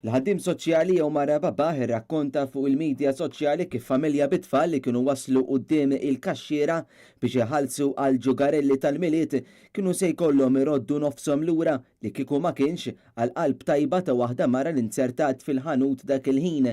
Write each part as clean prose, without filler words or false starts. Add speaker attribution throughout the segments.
Speaker 1: L-ħaddim soċjali Omar Babaħ irrakkonta fuq il-medja soċjali kif familja bit-tfal li kienu waslu quddiem il-kaxxiera biex iħallsu għal ġugarelli tal-miliet kienu se jkollhom iroddu nofshom lura li kieku ma kienx għal qalb tajba ta' waħda mara li insertat fil-ħanut dak il-ħin.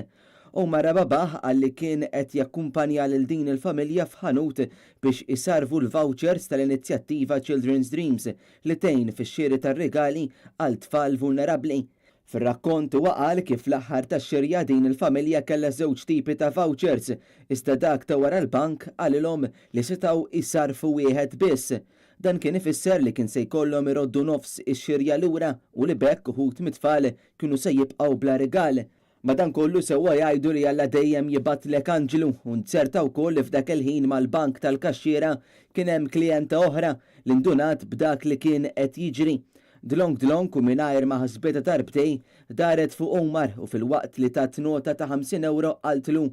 Speaker 1: Omar Babaħ għalli kien qed jakkumpanja lil din il-familja f'ħanut biex isarvu l-vouchers tal-inizjattiva Children's Dreams li tgħin fix-xiri tar-rigali għal tfal vulnerabbli. Fir-rakkont huwa qal kif fl-aħħar tax-xirja din il-familja kellha żewġ tipi ta' vouchers, iżda dak ta' wara l-bank għalilhom li setgħu jsarfu wieħed biss. Dan kien ifisser li kien se jkollhom iroddu nofs ix-xirja lura u li bekk uħud mit-tfal kienu se jibqgħu bla rigal. Madankollu sewwa jgħidu li Alla dejjem jibatlek anġlu u nċerta wkoll li f'dak il-ħin mal-bank tal-kaxxiera kien hemm klijenta oħra li ndunat b'dak li kien qed jiġri. Dlonk u mingħajr ma ħasbeta darbtej daret fuq Omar u fil-waqt li tat nota ta' 50 euro qaltlu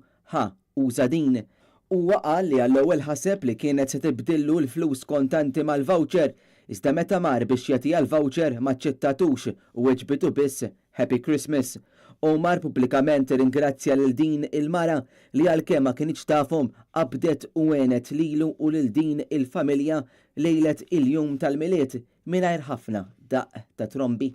Speaker 1: uża din. Huwa qal li għall-ewwel ħaseb li kienet se tibdillu l-flus kontanti mal-voucher, iżda meta mar biex jagħtiha l-voucher ma ċċettatux u weġbitu biss Happy Christmas. Omar pubblikament ringrazzja lil din il-mara li għalkemm ma kienx tafhom qabdet u għenet lilu u lil din il-familja lejlet il-jum tal-miliet mingħajr ħafna daq ta' trombi.